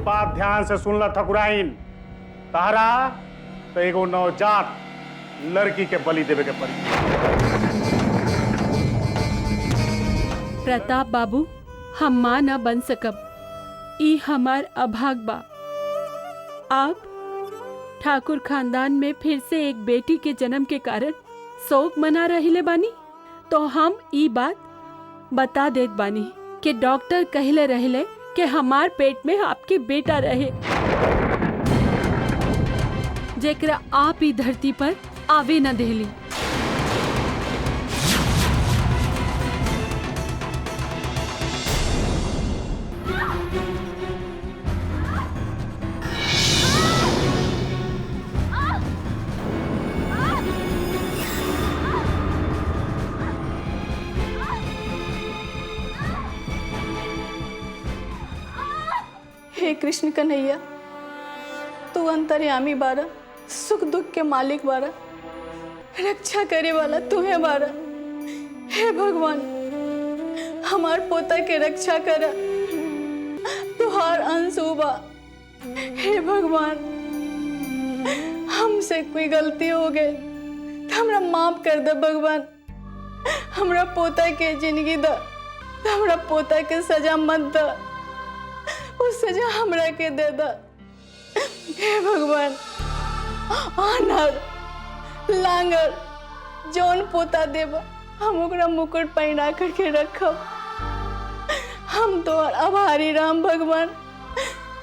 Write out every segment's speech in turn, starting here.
बात ध्यान से सुन ला ठकुराइन। तहरा तो एगो नवजात लड़की के बलि देवे के पड़ी। प्रताप बाबू, हम मां न बन सकब, ई हमार अभाग बा। आप ठाकुर खानदान में फिर से एक बेटी के जन्म के कारण शोक मना रहिले बानी, तो हम ई बात बता देत बानी कि डॉक्टर कहले रहले कि हमार पेट में आपके बेटा रहे, जेकरा आप ही धरती पर आवे न देली। हे कृष्ण कन्हैया, तू अंतर्यामी बारा, सुख दुख के मालिक बारा, रक्षा करे वाला तू है बारा। हे भगवान, हमार पोता के रक्षा करा, तुहार अंश बा। हे भगवान, हमसे कोई गलती हो गई तो हमरा माफ कर दे भगवान। हमरा पोता के जिंदगी दा, हमरा पोता के सजा मत दा, उस सजा हमरा के दे दा। हे भगवान, आनर लांगर जौन पोता देबा हम ओकरा मुकुट पहना करके रखब। हम तो आभारी राम भगवान,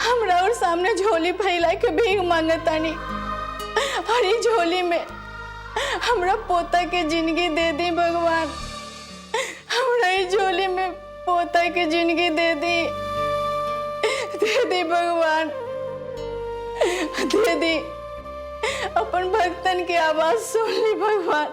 हमरा और सामने झोली फैला के भीख मांगतानी, और ये झोली में हमरा पोता के जिंदगी दे दी भगवान। हमरा ये झोली में पोता के जिंदगी दे दी भगवान, दे दी। अपन भक्तन की आवाज सुन ली भगवान।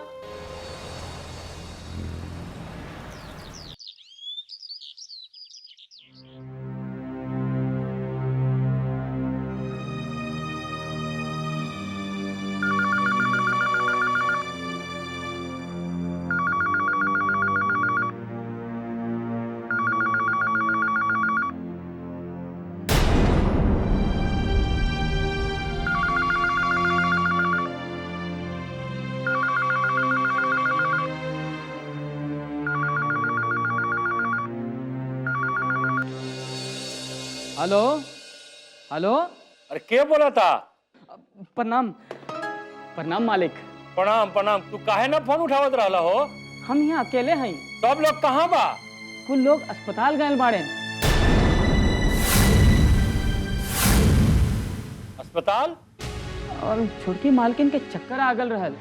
Hello hello. अरे के बोला था? प्रणाम प्रणाम मालिक। प्रणाम प्रणाम। तू काहे ना फोन उठावत रहला हो? हम यहाँ अकेले हैं। सब लोग कहाँ बा? कुछ लोग अस्पताल गए बाड़े। अस्पताल? और छोटकी मालकिन के चक्कर आगल रहल।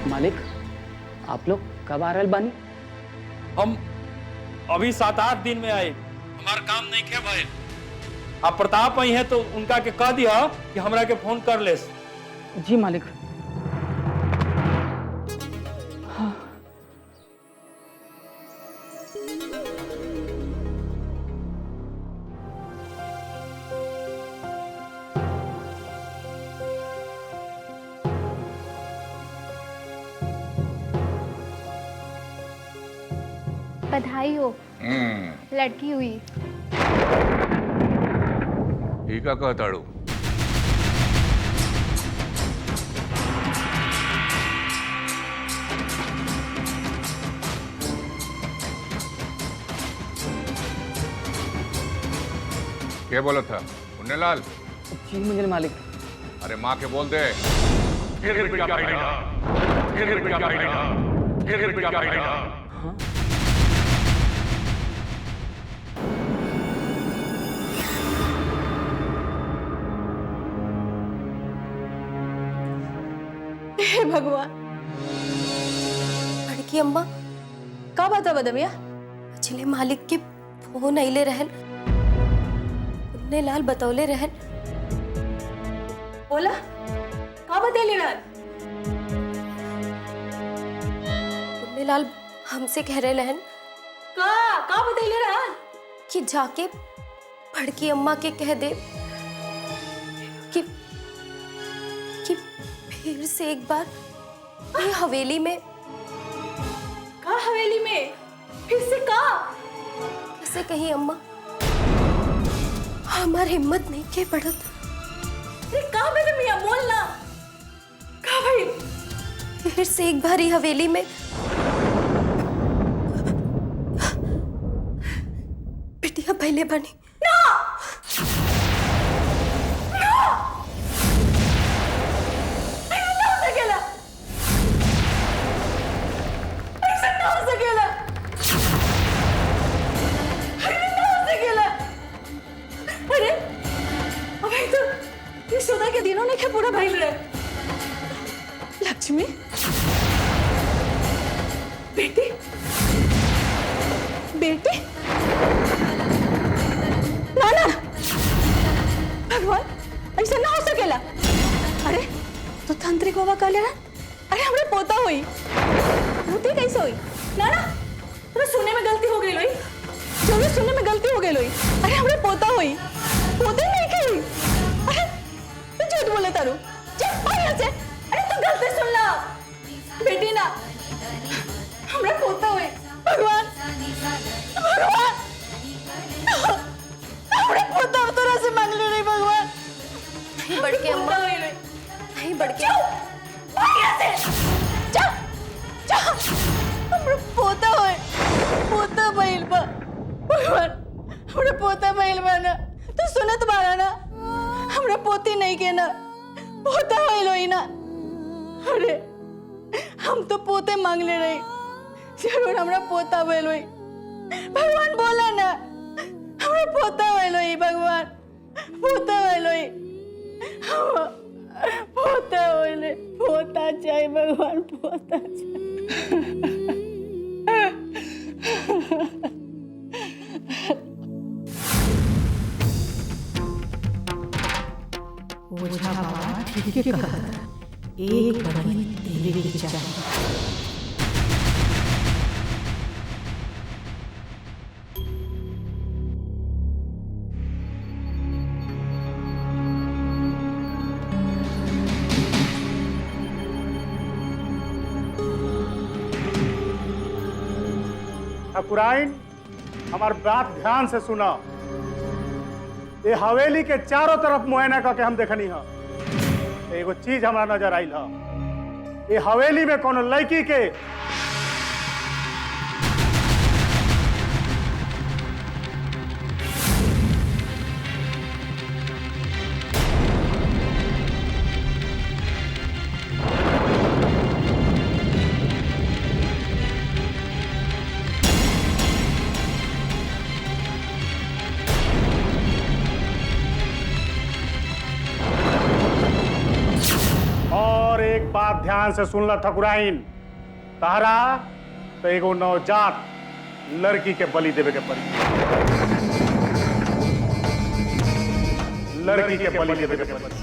मालिक, आप लोग कब आ रहल बानी? हम अभी 7-8 दिन में आए। हमार काम नहीं खे भाई। आप प्रताप आई है तो उनका के कह दिया कि हमरा के फोन कर ले। जी मालिक। हाँ। बधाई हो, लड़की हुई। ठीक है कहताड़ू। क्या बोला था पुण्यलाल? जी मुझे मालिक। अरे माँ के बोल दे। फिर क्या कहेगा? फिर क्या कहेगा? फिर क्या कहेगा? हाँ? हे भगवान। बड़की अम्मा, का बता बदमिया? अचले मालिक के फोन आइले रहल, पुण्यलाल बतौले रहल। बोला का बतेली रहल? पुण्यलाल हमसे कह रहे रहन का बतेली रहल? कि जाके बड़की अम्मा के कह दे कि फिर से एक बार ये हवेली में। का हवेली में? फिर से का? कैसे कही अम्मा? हमारी हिम्मत नहीं के बढ़त। अरे कहाँ बेटे मियाँ, बोल ना, कहाँ भाई? फिर से एक बारी हवेली में बिटिया पहले बनी। के दिनों ने क्या पूरा भइल रहे? लक्ष्मी बेटी, बेटी, ना ना भगवान, ऐसा ना हो सकेला। अरे तो तांत्रिक बाबा कहले ना, अरे हमरे पोता हुई, पोती कैसे हुई? ना ना तुम्हें सुनने में गलती हो गई लोई, जो सुनने में गलती हो गई लोई। अरे हमरे पोता हुई, पोती नहीं की। अरे तू झूठ बोले तारू, चल भाग यहाँ से। अरे तू गलती सुन ला, बेटी ना हमरा पोता हुई। भगवान भगवान, हमरा पोता तोरा से मांग ले रही। भगवान नहीं बढ़ के अम्मा, नहीं बढ़ के। भाग यहाँ से, चल चल। हमरा पोता हुई, पोता बैल बा। भगवान हमरा पोता बैल बा ना, तू सुनत बारा ना, हमरा पोती नहीं के ना, पोता बैल होई ना। अरे हम तो पोते मांग ले रही, जरूर हमरा पोता बैल होई। भगवान बोला ना, हमरा पोता बैल होई। भगवान पोता बैल होई, पोता होइले, पोता चाहिए। भगवान पोता चाहिए। ओझा बाबा ठीक है कहता, एक बड़ी देवी की चाहिए। ठाकुराइन, हमार बात ध्यान से सुना। ये हवेली के चारों तरफ मुआयना करके हम देखनी है, एगो चीज हमारा नजर आइल है। ये हवेली में कोनो लड़की के बात ध्यान से सुन ला ठकुराइन, तहरा तो एगो नवजात लड़की के बलि देवे के पड़ी, लड़की के बलि देवे के पड़ी।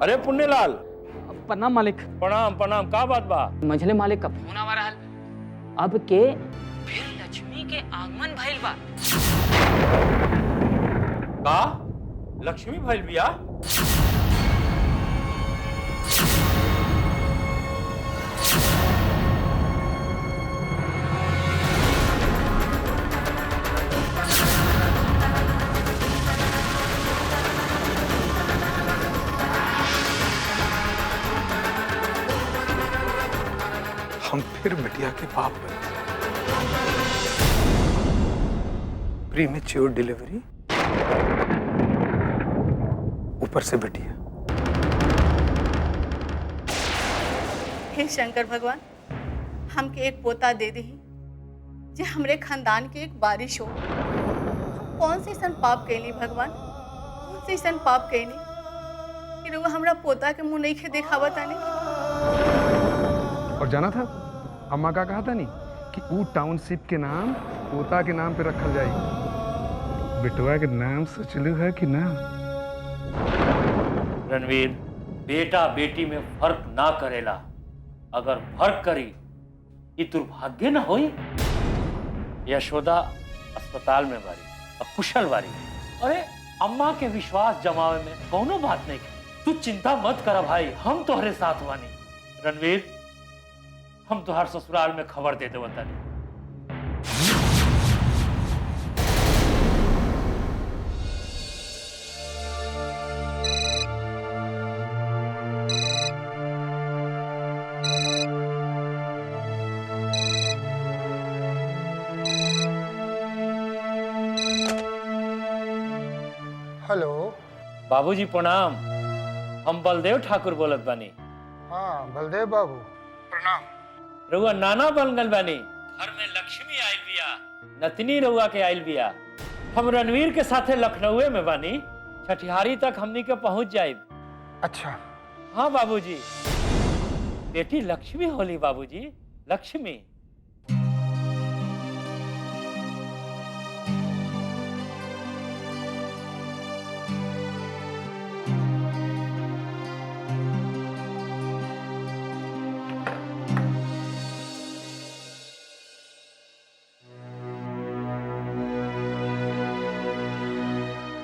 अरे पुण्यलाल, प्रणाम मालिक। प्रणाम प्रणाम, का बात बा? मझले मालिक का फोन आवा रहल, अब के फिर लक्ष्मी के आगमन भइल बा। का लक्ष्मी भइल बिया? हम फिर बिटिया के बाप बने। प्रीमेच्योर डिलीवरी, ऊपर से बिटिया। हे शंकर भगवान, हमके एक पोता दे दी, जे हमरे खानदान के एक बारिश हो। कौन से सन पाप कैली भगवान, कौन से सन पाप कैली कि रउआ हमरा पोता के मुंह नहीं खे देखावा तानी। और जाना था अम्मा का कहा था नहीं कि वो टाउनशिप के नाम पोता के नाम पे रखल जाए। बेटवा के नाम सोचलू है कि ना? रणवीर, बेटा बेटी में फर्क ना करेला। अगर फर्क करी कि दुर्भाग्य ना होई। यशोदा अस्पताल में बारी और कुशल बारी। अरे अम्मा के विश्वास जमावे में कोनो बात नहीं की। तू चिंता मत कर भाई, हम तोहरे साथ बानी। रणवीर, हम तुहार ससुराल में खबर दे दे बतानी। हेलो बाबूजी प्रणाम। हम बलदेव ठाकुर बोलत बानी। हाँ बलदेव बाबू प्रणाम। रउआ नाना बन गल बानी। घर में लक्ष्मी आयल बिया, नतनी रउआ के आयल बिया। हम रणवीर के साथे लखनऊ में बानी। छठिहारी तक हमनी के पहुंच जाइब। अच्छा। हाँ बाबूजी, बेटी लक्ष्मी होली बाबूजी, लक्ष्मी।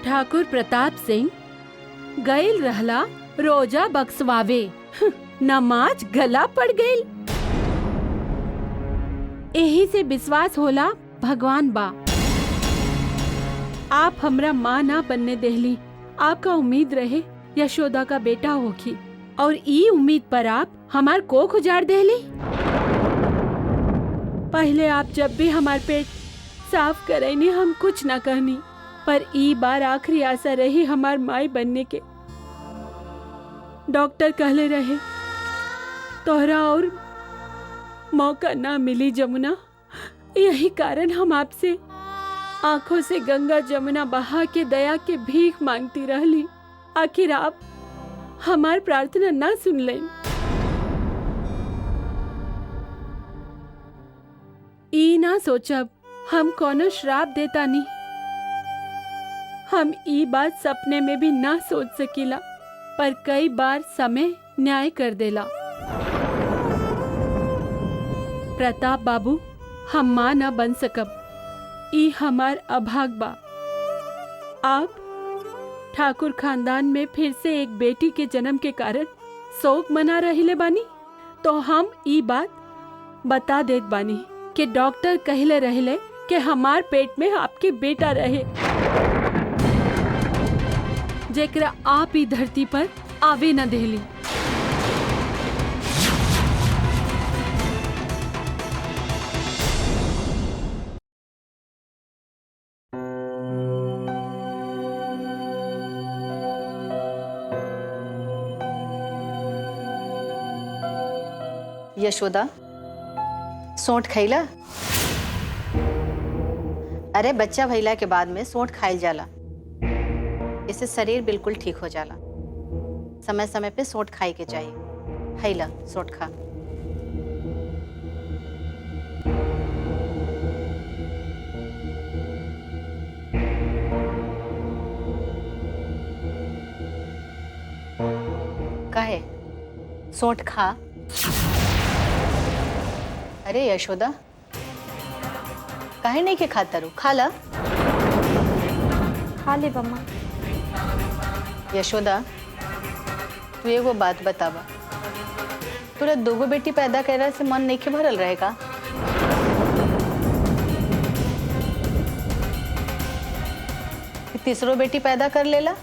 ठाकुर प्रताप सिंह गईल रहला रोजा बक्सवावे। नमाज गला पड़ गईल। यही से विश्वास होला भगवान बा। आप हमरा माँ ना बनने देहली। आपका उम्मीद रहे यशोदा का बेटा होखी और ई उम्मीद पर आप हमार कोख उजाड़ देहली। पहले आप जब भी हमार पेट साफ करैनी हम कुछ ना कहनी, पर ई बार आखिरी आशा रही हमार माई बनने के। डॉक्टर कहले रहे तोहरा और मौका ना मिली जमुना। यही कारण हम आपसे आंखों से गंगा जमुना बहा के दया के भीख मांगती रहली। आखिर आप हमार प्रार्थना ना सुन लें। ई ना सोचब हम कोनो श्राप देता नहीं। हम ई बात सपने में भी ना सोच सकीला, पर कई बार समय न्याय कर देला। प्रताप बाबू, हम माँ ना बन सकब। ई हमार अभाग बा। आप ठाकुर खानदान में फिर से एक बेटी के जन्म के कारण शोक मना रहिले बानी, तो हम ई बात बता देत बानी कि डॉक्टर कहले रहले कि हमार पेट में आपके बेटा रहे, जेकरा आप ही धरती पर आवे न देली। यशोदा, सोंठ खैला? अरे बच्चा भइला के बाद में सोंठ खाइल जाला। इससे शरीर बिल्कुल ठीक हो जाला। समय समय पे सोंठ खाई के चाहिए। खैला सोंठ खा। काहे? सोंठ खा। अरे यशोदा, काहे नहीं के खाता रू? खा ला। खा ले बम्मा। यशोदा, तू एगो बात बतावा, तोरा दोगो बेटी पैदा करे से मन नहीं के भरल रहेगा? तीसरो बेटी पैदा कर लेला?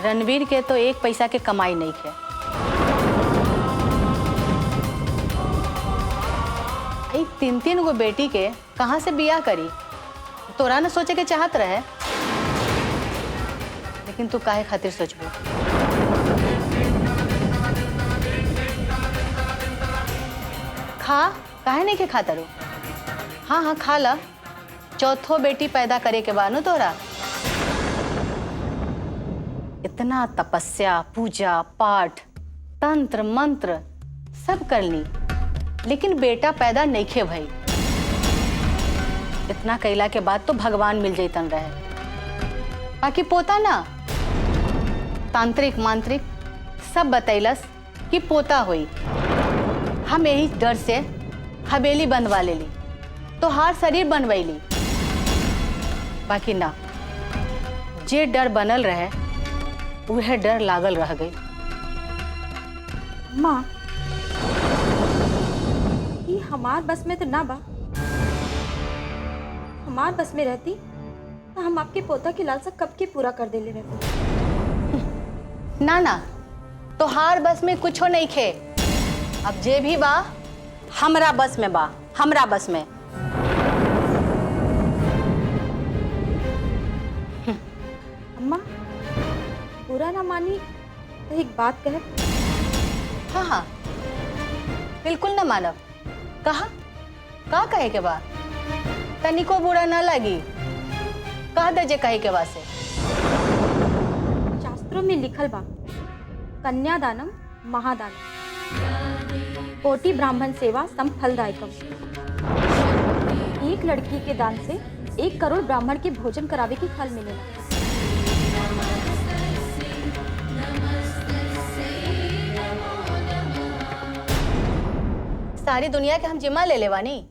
रणवीर के तो एक पैसा के कमाई नहीं है। तीन तीन गो बेटी के कहाँ से बियाह करी? तोरा न सोचे के चाहत रहे, लेकिन तू काहे खातिर सोचबो? खा, काहे नहीं के खाता रो? हाँ हाँ खा ला। चौथो बेटी पैदा करे के बाद न तोरा इतना तपस्या, पूजा पाठ, तंत्र मंत्र सब कर ली, लेकिन बेटा पैदा नहीं खे भाई। इतना कैला के बाद तो भगवान मिल जैतन रहे, बाकी पोता ना तांत्रिक मांत्रिक सब बतैलस कि पोता हुई। हम यही डर से हवेली बनवा लेली, तो हार शरीर बनवैली, बाकी ना जे डर बनल रहे वह डर लागल रह गई। माँ ये हमार बस में तो ना बा, हमार बस में रहती तो हम आपके पोता की लालसा कब की पूरा कर देले रहते। ना ना तो हार बस में कुछ हो नहीं खे, अब जे भी बा हमरा बस में बा, हमरा बस में। अम्मा पूरा ना मानी तो एक बात कहे। हाँ हाँ बिल्कुल ना मानव, कहा का कहे के बा, तनिको बुरा ना लगी, कह दे कहे के बा से। शास्त्रों में लिखल बा कन्यादानम महादानम, कोटि ब्राह्मण सेवा सम फलदायकम। एक लड़की के दान से 1 करोड़ ब्राह्मण के भोजन करावे की फल मिलेगा। सारी दुनिया के हम जिम्मा ले लेवानी,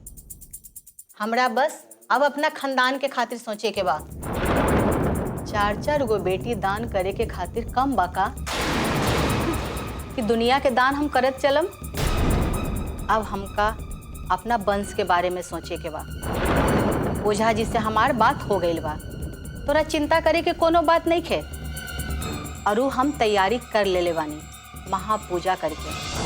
हमरा बस अब अपना खानदान के खातिर सोचे के बा। 4 गो बेटी दान करे के खातिर कम बाका कि दुनिया के दान हम करत चलम। अब हमका अपना वंश के बारे में सोचे के बा। ओझा जी से हमार बात हो गई बा, तोरा चिंता करे के कोनो बात नहीं खे। और हम तैयारी कर ले लेवानी महापूजा करके।